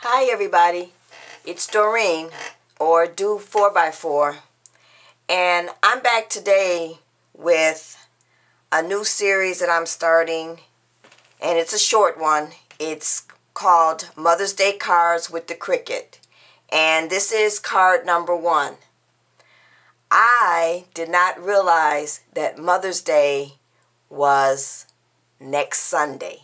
Hi everybody, it's Doreen, or Do 4x4, and I'm back today with a new series that I'm starting, and it's a short one. It's called Mother's Day Cards with the Cricut, and this is card number 1. I did not realize that Mother's Day was next Sunday,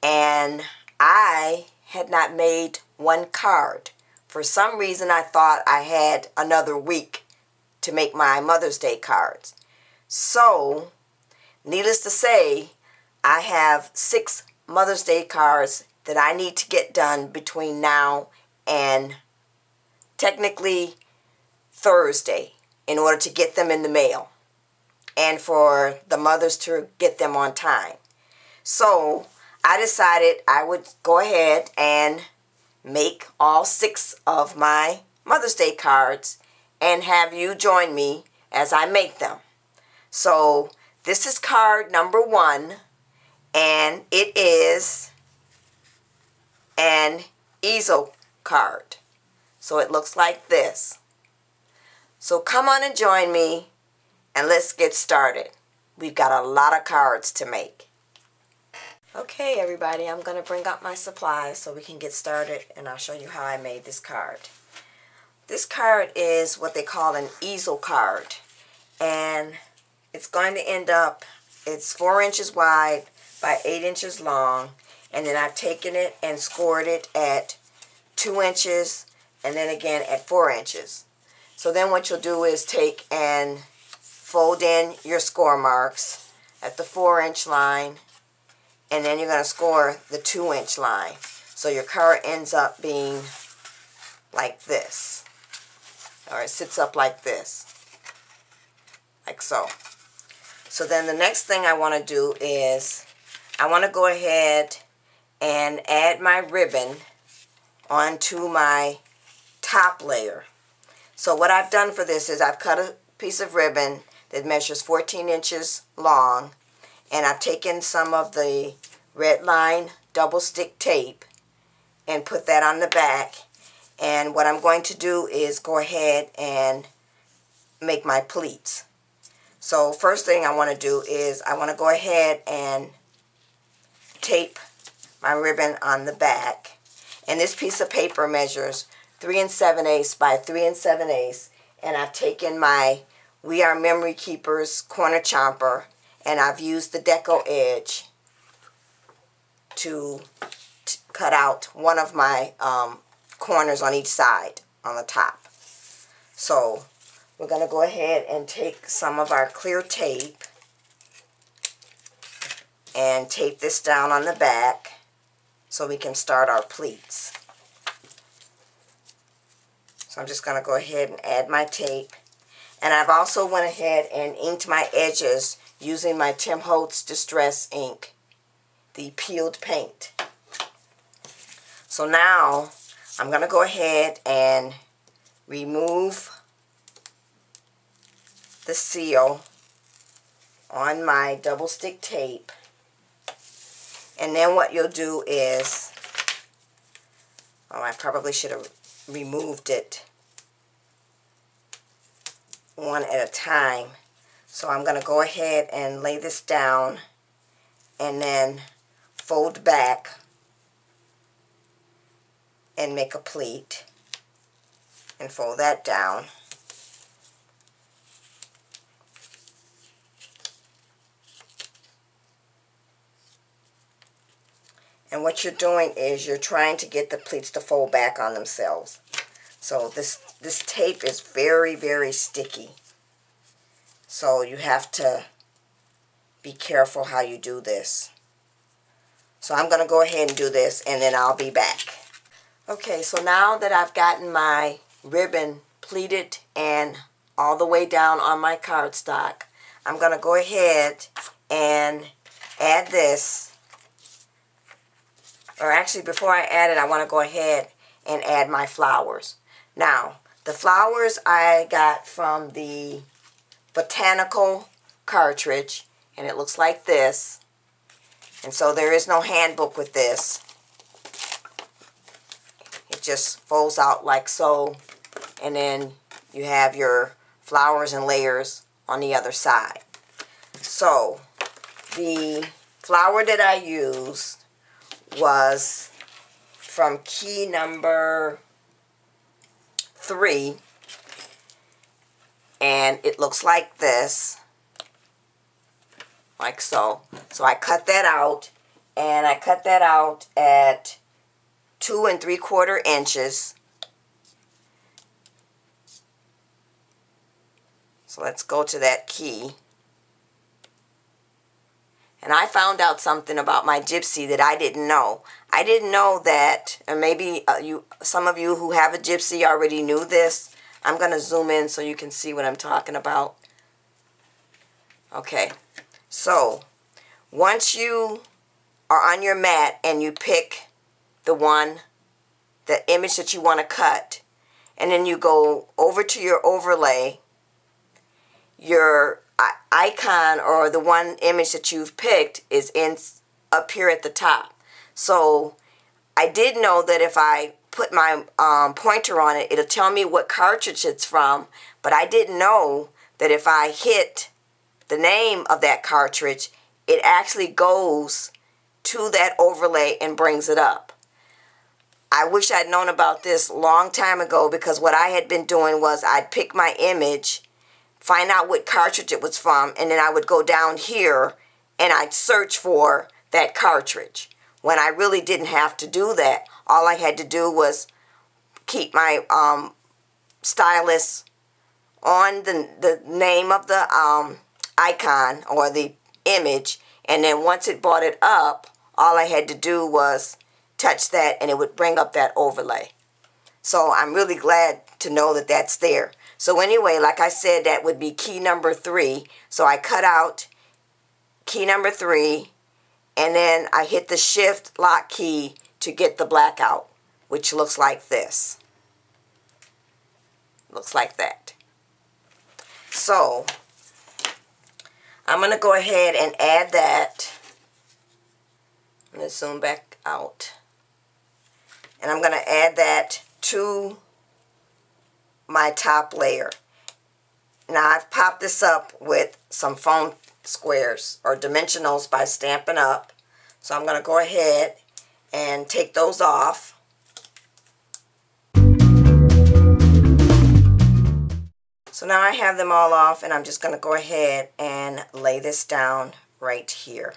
and I had not made one card. For some reason I thought I had another week to make my Mother's Day cards. So, needless to say, I have 6 Mother's Day cards that I need to get done between now and technically Thursday in order to get them in the mail and for the mothers to get them on time. So, I decided I would go ahead and make all 6 of my Mother's Day cards and have you join me as I make them. So this is card number 1, and it is an easel card. So it looks like this. So come on and join me and let's get started. We've got a lot of cards to make. Okay everybody, I'm going to bring up my supplies so we can get started, and I'll show you how I made this card. This card is what they call an easel card, and it's going to end up, it's 4 inches wide by 8 inches long, and then I've taken it and scored it at 2 inches and then again at 4 inches. So then what you'll do is take and fold in your score marks at the 4-inch line, and then you're going to score the 2-inch line. So your card ends up being like this. Or it sits up like this. Like so. So then the next thing I want to do is I want to go ahead and add my ribbon onto my top layer. So what I've done for this is I've cut a piece of ribbon that measures 14 inches long, and I've taken some of the red line double stick tape and put that on the back. And what I'm going to do is go ahead and make my pleats. So first thing I want to do is I want to go ahead and tape my ribbon on the back. And this piece of paper measures 3 7/8 by 3 7/8. And I've taken my We Are Memory Keepers corner chomper, and I've used the deco edge to cut out one of my corners on each side on the top. So we're going to go ahead and take some of our clear tape and tape this down on the back so we can start our pleats. So I'm just going to go ahead and add my tape. And I've also went ahead and inked my edges using my Tim Holtz Distress ink, the peeled paint. So now I'm going to go ahead and remove the seal on my double stick tape. And then what you'll do is, I probably should have removed it one at a time. So I'm going to go ahead and lay this down and then fold back and make a pleat and fold that down. And what you're doing is you're trying to get the pleats to fold back on themselves. So this tape is very, very sticky. So you have to be careful how you do this. So I'm going to go ahead and do this, and then I'll be back. Okay, so now that I've gotten my ribbon pleated and all the way down on my cardstock, I'm going to go ahead and add this. Or actually, before I add it, I want to go ahead and add my flowers. Now, the flowers I got from the Botanical Cartridge, and it looks like this. And so there is no handbook with this. just folds out like so, and then you have your flowers and layers on the other side. So the flower that I used was from key number 3, and it looks like this, like so. So I cut that out, and I cut that out at 2 3/4 inches. So let's go to that key. And I found out something about my gypsy that I didn't know. I didn't know that, and maybe some of you who have a gypsy already knew this. I'm going to zoom in so you can see what I'm talking about. Okay, so once you are on your mat and you pick the image that you want to cut, and then you go over to your overlay, your icon or the one image that you've picked is up here at the top. So I did know that if I put my pointer on it, it'll tell me what cartridge it's from, but I didn't know that if I hit the name of that cartridge, it actually goes to that overlay and brings it up. I wish I'd known about this a long time ago, because what I had been doing was I'd pick my image, find out what cartridge it was from, and then I would go down here and I'd search for that cartridge, when I really didn't have to do that. All I had to do was keep my stylus on the name of the icon or the image, and then once it brought it up, all I had to do was touch that and it would bring up that overlay. So I'm really glad to know that that's there. So anyway, like I said, that would be key number 3. So I cut out key number 3, and then I hit the shift lock key to get the black out, which looks like this. Looks like that. So I'm going to go ahead and add that. I'm going to zoom back out. And I'm going to add that to my top layer. Now I've popped this up with some foam squares or dimensionals by Stampin' Up. So I'm going to go ahead and take those off. So now I have them all off, and I'm just going to go ahead and lay this down right here.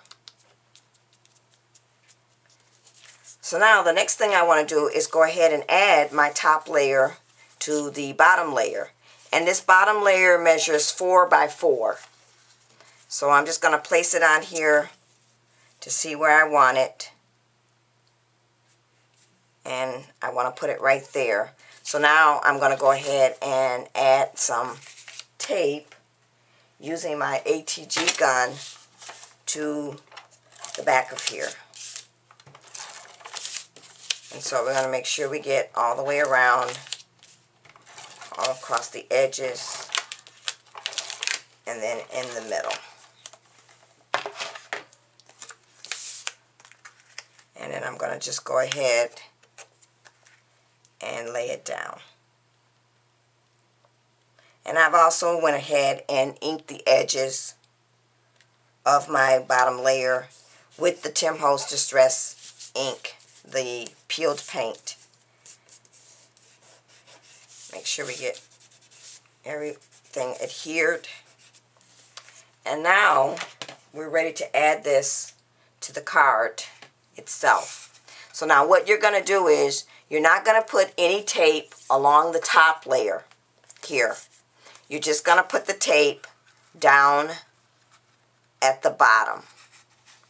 So now the next thing I want to do is go ahead and add my top layer to the bottom layer. And this bottom layer measures 4 by 4. So I'm just going to place it on here to see where I want it. And I want to put it right there. So now I'm going to go ahead and add some tape using my ATG gun to the back of here. And so we're going to make sure we get all the way around, all across the edges, and then in the middle. And then I'm going to just go ahead and lay it down. And I've also went ahead and inked the edges of my bottom layer with the Tim Holtz Distress ink, the peeled paint. Make sure we get everything adhered. And now we're ready to add this to the card itself. So now what you're going to do is, you're not going to put any tape along the top layer here. You're just going to put the tape down at the bottom.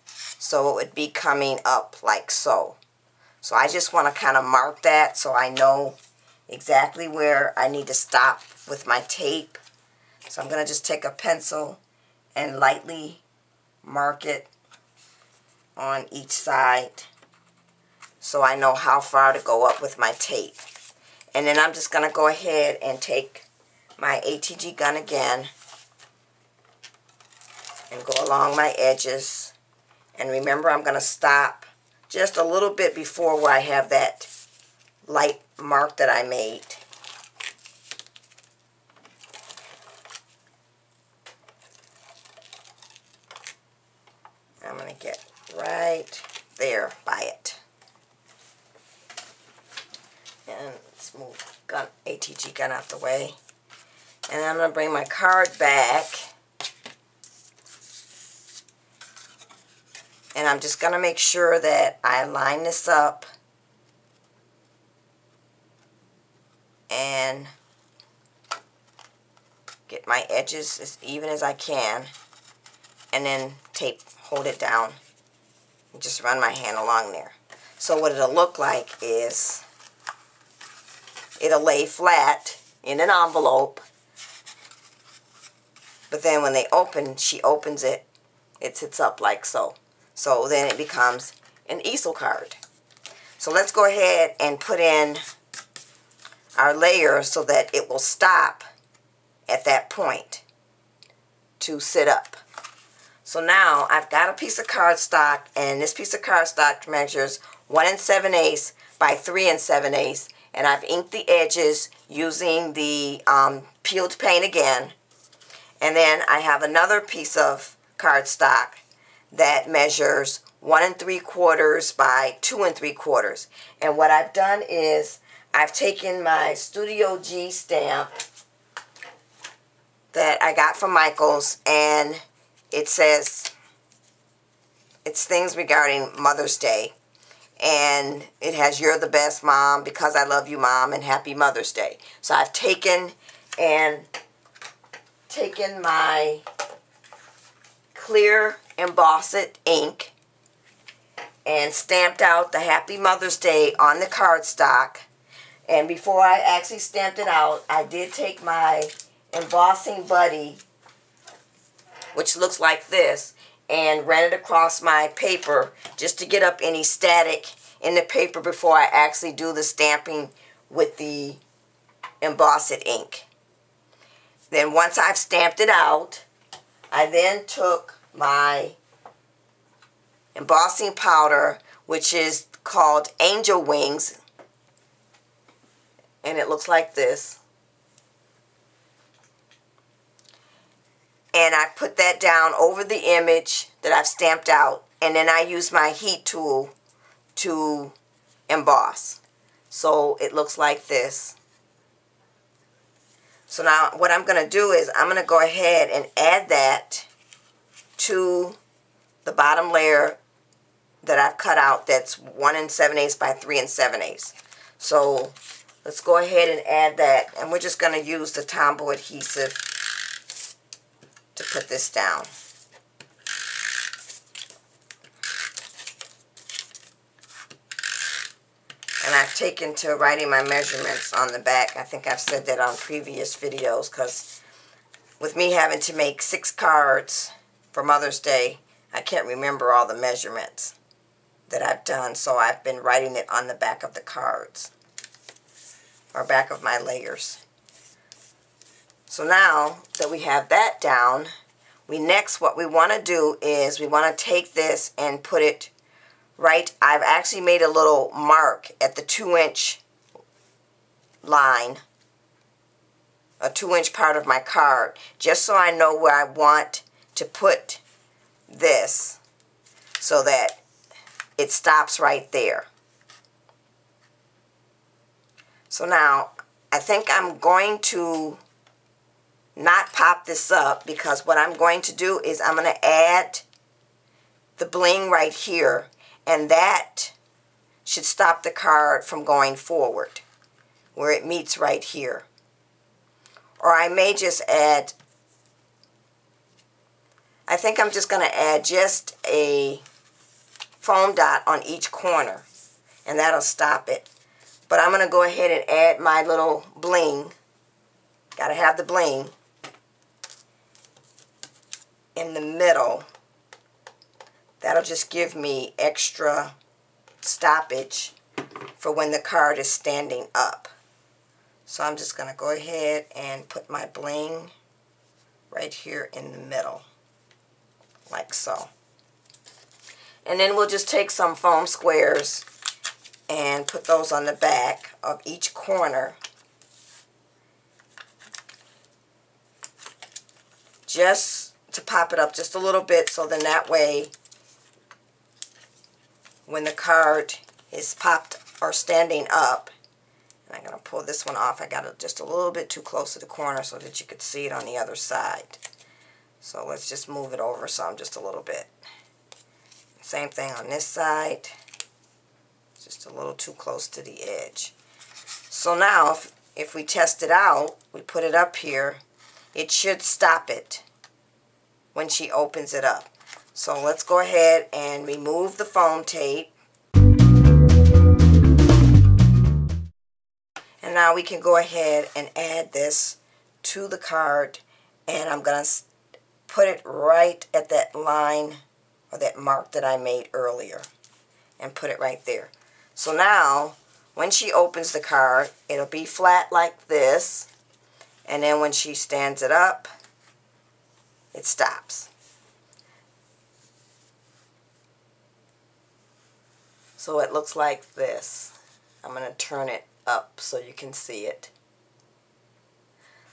So it would be coming up like so. So I just want to kind of mark that so I know exactly where I need to stop with my tape. So I'm going to just take a pencil and lightly mark it on each side so I know how far to go up with my tape. And then I'm just going to go ahead and take my ATG gun again and go along my edges. And remember, I'm going to stop just a little bit before where I have that light mark that I made. I'm going to get right there by it. And let's move ATG gun out the way. And I'm going to bring my card back. And I'm just going to make sure that I line this up and get my edges as even as I can, and then hold it down and just run my hand along there. So what it'll look like is it'll lay flat in an envelope, but then when they open, she opens it, it sits up like so. So then it becomes an easel card. So let's go ahead and put in our layer so that it will stop at that point to sit up. So now I've got a piece of cardstock, and this piece of cardstock measures 1 7/8 by 3 7/8, and I've inked the edges using the peeled paint again. And then I have another piece of cardstock that measures 1 3/4 by 2 3/4. And what I've done is I've taken my Studio G stamp that I got from Michael's, and it says it's things regarding Mother's Day, and it has "You're the best mom, because I love you, mom, and happy Mother's Day." So I've taken my clear embossed ink and stamped out the Happy Mother's Day on the cardstock. And before I actually stamped it out, I did take my embossing buddy, which looks like this, and ran it across my paper just to get up any static in the paper before I actually do the stamping with the embossed ink. Then once I've stamped it out, I then took my embossing powder, which is called Angel Wings, and it looks like this. And I put that down over the image that I've stamped out, and then I use my heat tool to emboss. So it looks like this. So now what I'm going to do is I'm going to go ahead and add that to the bottom layer that I've cut out, that's 1 7/8 by 3 7/8. So let's go ahead and add that, and we're just going to use the Tombow adhesive to put this down. And I've taken to writing my measurements on the back. I think I've said that on previous videos, because with me having to make 6 cards for Mother's Day, I can't remember all the measurements that I've done, so I've been writing it on the back of the cards, or back of my layers. So now that we have that down, what we want to do is we want to take this and put it right. I've actually made a little mark at the 2-inch line, a 2-inch part of my card, just so I know where I want to put this so that it stops right there. So now I think I'm going to not pop this up, because what I'm going to do is I'm going to add the bling right here, and that should stop the card from going forward where it meets right here. Or I may just add, I think I'm just going to add just a foam dot on each corner, and that'll stop it. But I'm going to go ahead and add my little bling. Got to have the bling in the middle. That'll just give me extra stoppage for when the card is standing up. So I'm just going to go ahead and put my bling right here in the middle, like so. And then we'll just take some foam squares and put those on the back of each corner. Just to pop it up just a little bit, so then that way when the card is popped or standing up, and I'm going to pull this one off. I got it just a little bit too close to the corner so that you could see it on the other side. So let's just move it over some just a little bit. Same thing on this side. Just a little too close to the edge. So now if we test it out, we put it up here, it should stop it when she opens it up. So let's go ahead and remove the foam tape. And now we can go ahead and add this to the card, and I'm going to put it right at that line or that mark that I made earlier and put it right there. So now when she opens the card, it'll be flat like this, and then when she stands it up, it stops. So it looks like this. I'm going to turn it up so you can see it.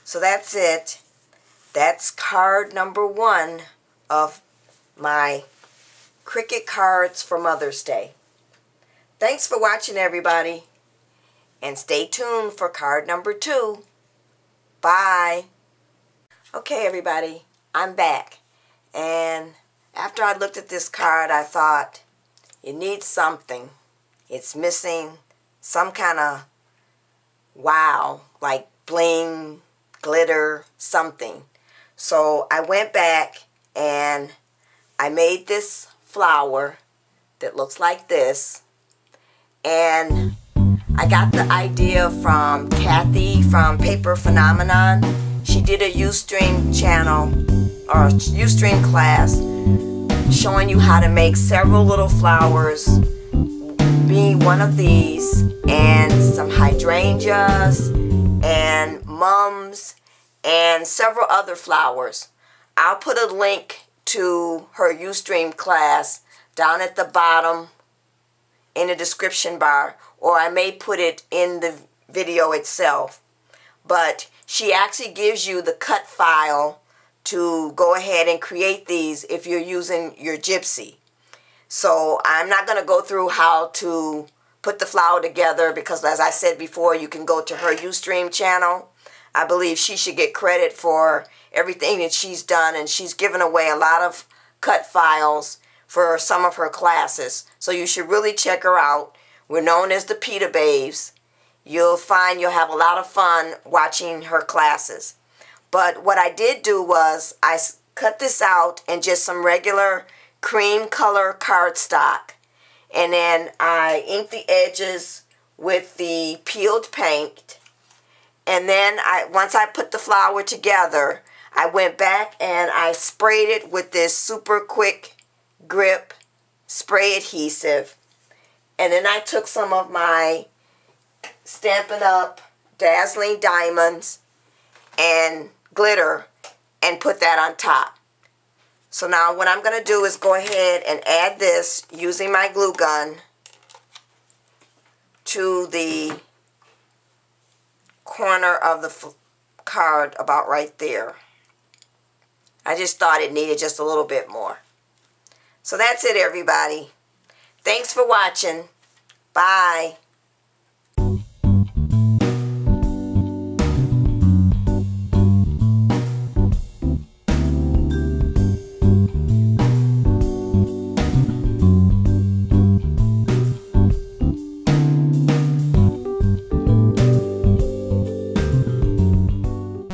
So that's it. That's card number 1 of my Cricut cards for Mother's Day. Thanks for watching, everybody. And stay tuned for card number 2. Bye. Okay, everybody. I'm back. And after I looked at this card, I thought, it needs something. It's missing some kind of wow, like bling, glitter, something. So I went back and I made this flower that looks like this. And I got the idea from Kathy from Paper Phenomenon. She did a Ustream channel or Ustream class showing you how to make several little flowers, being one of these, and some hydrangeas and mums and several other flowers. I'll put a link to her Ustream class down at the bottom in the description bar, or I may put it in the video itself. But she actually gives you the cut file to go ahead and create these if you're using your Gypsy. So I'm not going to go through how to put the flower together, because as I said before, you can go to her Ustream channel. I believe she should get credit for everything that she's done, and she's given away a lot of cut files for some of her classes. So you should really check her out. We're known as the Pita Babes. You'll find you'll have a lot of fun watching her classes. But what I did do was I cut this out in just some regular cream color cardstock, and then I inked the edges with the peeled paint, and then once I put the flower together, I went back and I sprayed it with this super quick grip spray adhesive, and then I took some of my Stampin' Up! Dazzling Diamonds and glitter and put that on top. So now what I'm going to do is go ahead and add this using my glue gun to the corner of the card about right there. I just thought it needed just a little bit more. So that's it, everybody. Thanks for watching. Bye.